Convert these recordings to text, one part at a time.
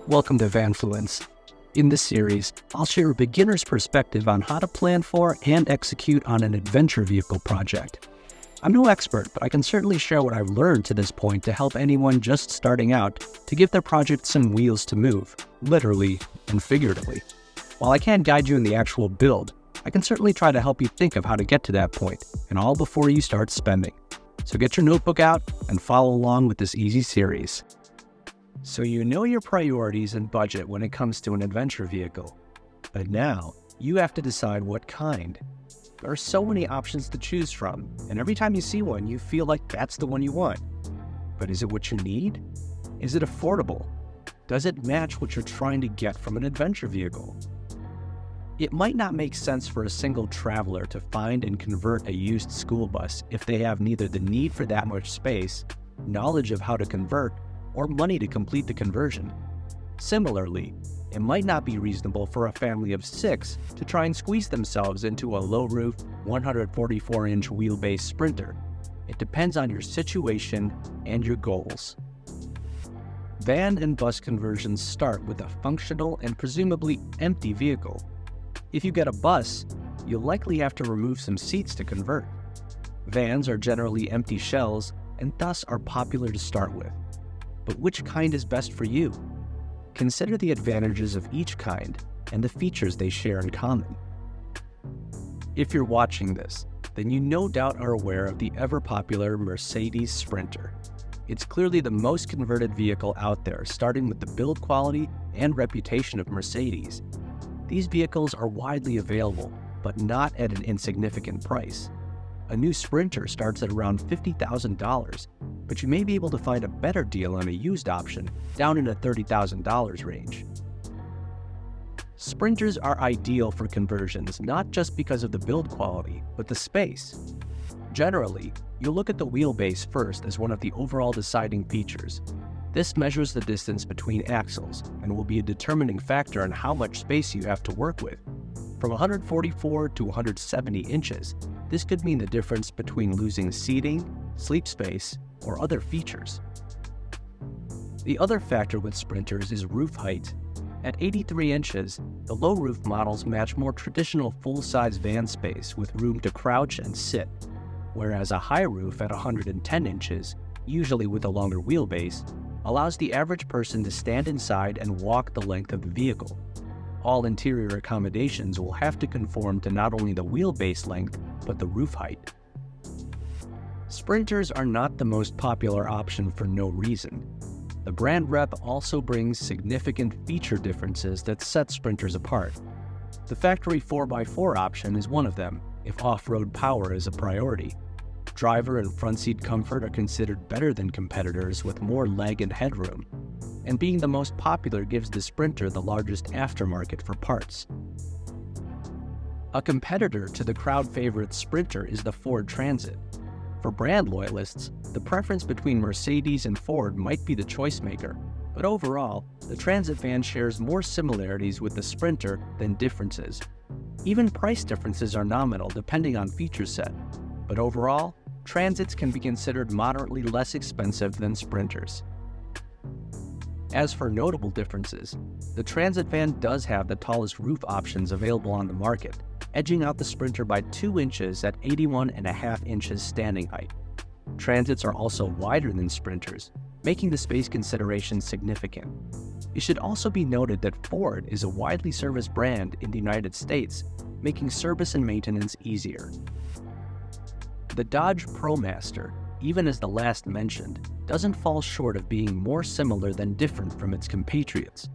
Welcome to Vanfluence. In this series, I'll share a beginner's perspective on how to plan for and execute on an adventure vehicle project. I'm no expert, but I can certainly share what I've learned to this point to help anyone just starting out to give their project some wheels to move, literally and figuratively. While I can't guide you in the actual build, I can certainly try to help you think of how to get to that point, and all before you start spending. So get your notebook out and follow along with this easy series. So you know your priorities and budget when it comes to an adventure vehicle, but now you have to decide what kind. There are so many options to choose from, and every time you see one, you feel like that's the one you want. But is it what you need? Is it affordable? Does it match what you're trying to get from an adventure vehicle? It might not make sense for a single traveler to find and convert a used school bus if they have neither the need for that much space, knowledge of how to convert, or money to complete the conversion. Similarly, it might not be reasonable for a family of 6 to try and squeeze themselves into a low-roof, 144-inch wheelbase Sprinter. It depends on your situation and your goals. Van and bus conversions start with a functional and presumably empty vehicle. If you get a bus, you'll likely have to remove some seats to convert. Vans are generally empty shells and thus are popular to start with. But which kind is best for you? Consider the advantages of each kind and the features they share in common. If you're watching this, then you no doubt are aware of the ever-popular Mercedes Sprinter. It's clearly the most converted vehicle out there, starting with the build quality and reputation of Mercedes. These vehicles are widely available, but not at an insignificant price. A new Sprinter starts at around $50,000, but you may be able to find a better deal on a used option down in the $30,000 range. Sprinters are ideal for conversions not just because of the build quality, but the space. Generally, you'll look at the wheelbase first as one of the overall deciding features. This measures the distance between axles and will be a determining factor on how much space you have to work with. From 144 to 170 inches, this could mean the difference between losing seating, sleep space, or other features. The other factor with Sprinters is roof height. At 83 inches, the low roof models match more traditional full-size van space with room to crouch and sit, whereas a high roof at 110 inches, usually with a longer wheelbase, allows the average person to stand inside and walk the length of the vehicle. All interior accommodations will have to conform to not only the wheelbase length, but the roof height. Sprinters are not the most popular option for no reason. The brand rep also brings significant feature differences that set Sprinters apart. The factory 4x4 option is one of them, if off-road power is a priority. Driver and front seat comfort are considered better than competitors with more leg and headroom, and being the most popular gives the Sprinter the largest aftermarket for parts. A competitor to the crowd favorite Sprinter is the Ford Transit. For brand loyalists, the preference between Mercedes and Ford might be the choice maker, but overall, the Transit van shares more similarities with the Sprinter than differences. Even price differences are nominal depending on feature set, but overall, Transits can be considered moderately less expensive than Sprinters. As for notable differences, the Transit van does have the tallest roof options available on the market, edging out the Sprinter by 2 inches at 81.5 inches standing height. Transits are also wider than Sprinters, making the space consideration significant. It should also be noted that Ford is a widely serviced brand in the United States, making service and maintenance easier. The Dodge ProMaster, even as the last mentioned, doesn't fall short of being more similar than different from its compatriots.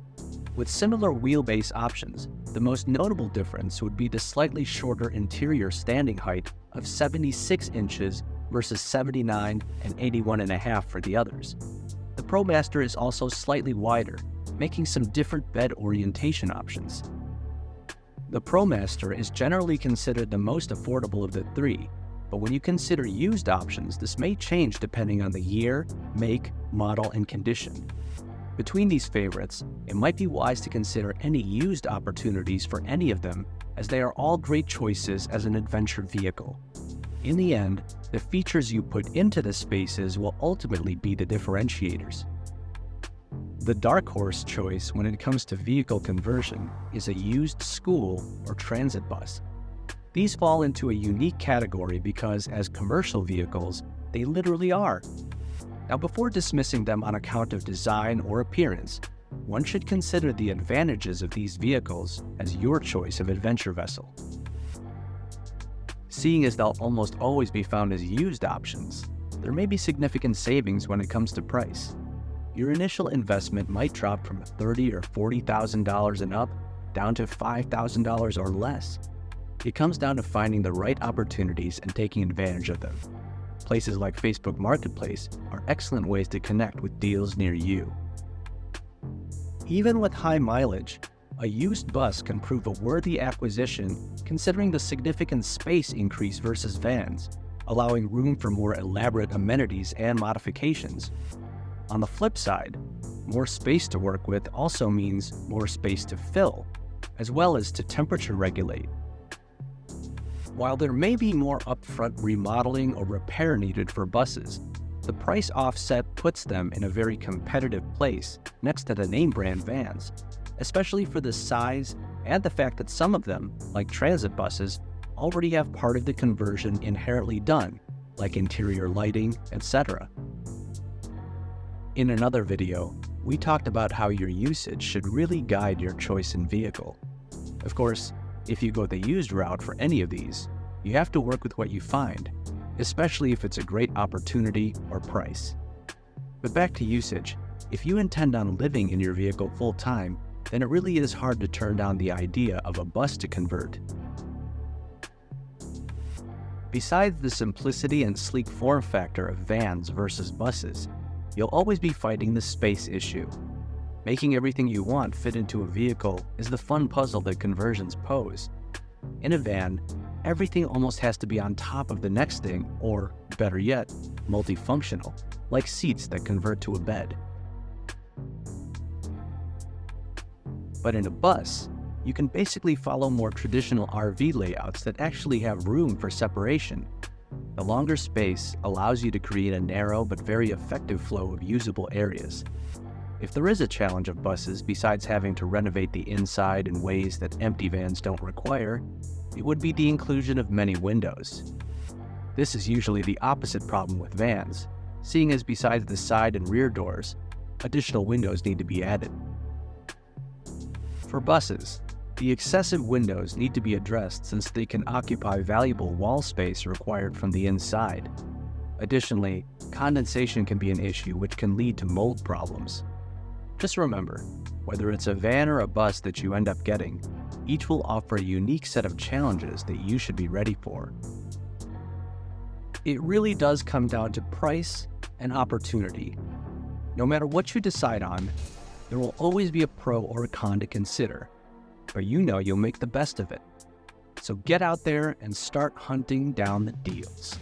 With similar wheelbase options, the most notable difference would be the slightly shorter interior standing height of 76 inches versus 79 and 81.5 for the others. The ProMaster is also slightly wider, making some different bed orientation options. The ProMaster is generally considered the most affordable of the three, but when you consider used options, this may change depending on the year, make, model, and condition. Between these favorites, it might be wise to consider any used opportunities for any of them, as they are all great choices as an adventure vehicle. In the end, the features you put into the spaces will ultimately be the differentiators. The dark horse choice when it comes to vehicle conversion is a used school or transit bus. These fall into a unique category because as commercial vehicles, they literally are. Now, before dismissing them on account of design or appearance, one should consider the advantages of these vehicles as your choice of adventure vessel. Seeing as they'll almost always be found as used options, there may be significant savings when it comes to price. Your initial investment might drop from $30,000 or $40,000 and up down to $5,000 or less. It comes down to finding the right opportunities and taking advantage of them. Places like Facebook Marketplace are excellent ways to connect with deals near you. Even with high mileage, a used bus can prove a worthy acquisition considering the significant space increase versus vans, allowing room for more elaborate amenities and modifications. On the flip side, more space to work with also means more space to fill, as well as to temperature regulate. While there may be more upfront remodeling or repair needed for buses, the price offset puts them in a very competitive place next to the name brand vans, especially for the size and the fact that some of them, like transit buses, already have part of the conversion inherently done, like interior lighting, etc. In another video, we talked about how your usage should really guide your choice in vehicle. Of course, if you go the used route for any of these, you have to work with what you find, especially if it's a great opportunity or price. But back to usage, if you intend on living in your vehicle full-time, then it really is hard to turn down the idea of a bus to convert. Besides the simplicity and sleek form factor of vans versus buses, you'll always be fighting the space issue. Making everything you want fit into a vehicle is the fun puzzle that conversions pose. In a van, everything almost has to be on top of the next thing, or, better yet, multifunctional, like seats that convert to a bed. But in a bus, you can basically follow more traditional RV layouts that actually have room for separation. The longer space allows you to create a narrow but very effective flow of usable areas. If there is a challenge of buses besides having to renovate the inside in ways that empty vans don't require, it would be the inclusion of many windows. This is usually the opposite problem with vans, seeing as besides the side and rear doors, additional windows need to be added. For buses, the excessive windows need to be addressed since they can occupy valuable wall space required from the inside. Additionally, condensation can be an issue which can lead to mold problems. Just remember, whether it's a van or a bus that you end up getting, each will offer a unique set of challenges that you should be ready for. It really does come down to price and opportunity. No matter what you decide on, there will always be a pro or a con to consider, but you know you'll make the best of it. So get out there and start hunting down the deals.